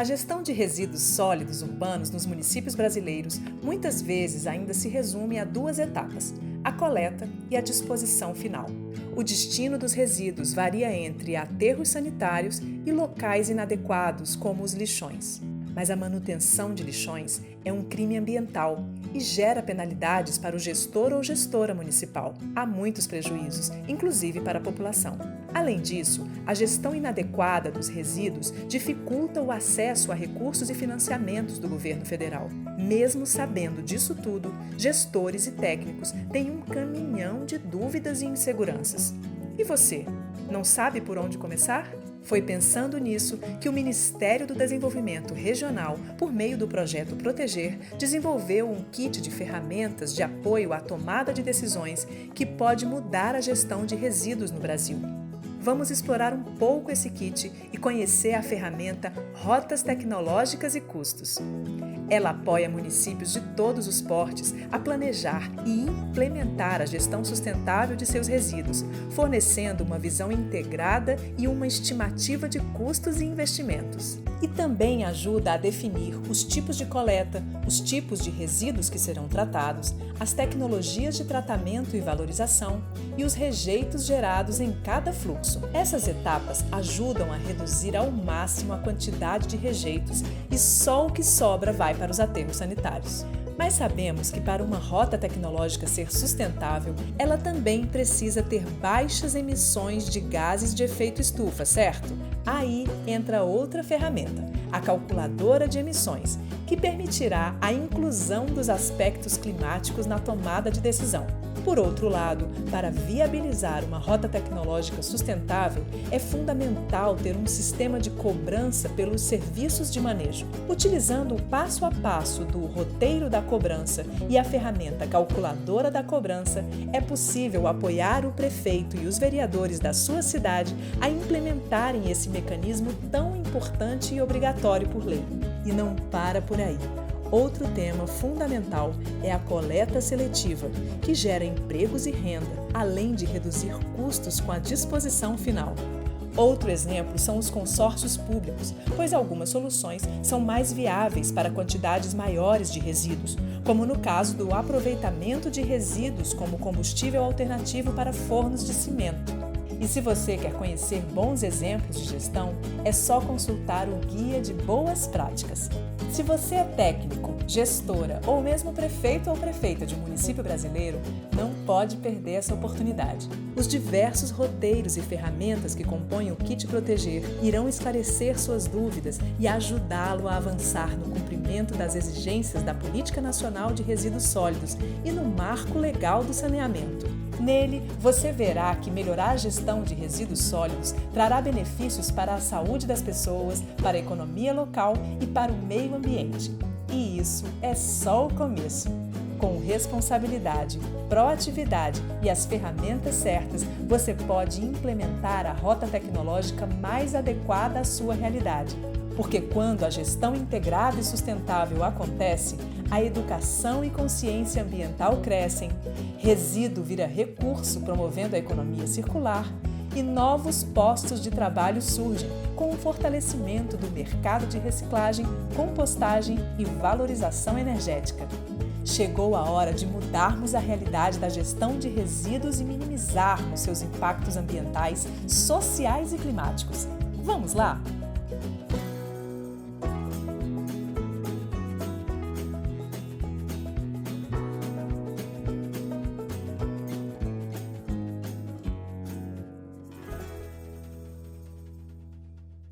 A gestão de resíduos sólidos urbanos nos municípios brasileiros muitas vezes ainda se resume a duas etapas: a coleta e a disposição final. O destino dos resíduos varia entre aterros sanitários e locais inadequados, como os lixões. Mas a manutenção de lixões é um crime ambiental e gera penalidades para o gestor ou gestora municipal. Há muitos prejuízos, inclusive para a população. Além disso, a gestão inadequada dos resíduos dificulta o acesso a recursos e financiamentos do governo federal. Mesmo sabendo disso tudo, gestores e técnicos têm um caminhão de dúvidas e inseguranças. E você, não sabe por onde começar? Foi pensando nisso que o Ministério do Desenvolvimento Regional, por meio do projeto Proteger, desenvolveu um kit de ferramentas de apoio à tomada de decisões que pode mudar a gestão de resíduos no Brasil. Vamos explorar um pouco esse kit e conhecer a ferramenta Rotas Tecnológicas e Custos. Ela apoia municípios de todos os portes a planejar e implementar a gestão sustentável de seus resíduos, fornecendo uma visão integrada e uma estimativa de custos e investimentos. E também ajuda a definir os tipos de coleta, os tipos de resíduos que serão tratados, as tecnologias de tratamento e valorização e os rejeitos gerados em cada fluxo. Essas etapas ajudam a reduzir ao máximo a quantidade de rejeitos e só o que sobra vai para os aterros sanitários. Mas sabemos que para uma rota tecnológica ser sustentável, ela também precisa ter baixas emissões de gases de efeito estufa, certo? Aí entra outra ferramenta, a calculadora de emissões, que permitirá a inclusão dos aspectos climáticos na tomada de decisão. Por outro lado, para viabilizar uma rota tecnológica sustentável, é fundamental ter um sistema de cobrança pelos serviços de manejo. Utilizando o passo a passo do roteiro da cobrança e a ferramenta calculadora da cobrança, é possível apoiar o prefeito e os vereadores da sua cidade a implementarem esse mecanismo tão importante e obrigatório por lei. E não para por aí. Outro tema fundamental é a coleta seletiva, que gera empregos e renda, além de reduzir custos com a disposição final. Outro exemplo são os consórcios públicos, pois algumas soluções são mais viáveis para quantidades maiores de resíduos, como no caso do aproveitamento de resíduos como combustível alternativo para fornos de cimento. E se você quer conhecer bons exemplos de gestão, é só consultar o Guia de Boas Práticas. Se você é técnico, gestora ou mesmo prefeito ou prefeita de um município brasileiro, não pode perder essa oportunidade. Os diversos roteiros e ferramentas que compõem o Kit Proteger irão esclarecer suas dúvidas e ajudá-lo a avançar no cumprimento das exigências da Política Nacional de Resíduos Sólidos e no marco legal do saneamento. Nele, você verá que melhorar a gestão de resíduos sólidos trará benefícios para a saúde das pessoas, para a economia local e para o meio ambiente. E isso é só o começo. Com responsabilidade, proatividade e as ferramentas certas, você pode implementar a rota tecnológica mais adequada à sua realidade. Porque quando a gestão integrada e sustentável acontece, a educação e consciência ambiental crescem, resíduo vira recurso promovendo a economia circular e novos postos de trabalho surgem com o fortalecimento do mercado de reciclagem, compostagem e valorização energética. Chegou a hora de mudarmos a realidade da gestão de resíduos e minimizarmos seus impactos ambientais, sociais e climáticos. Vamos lá?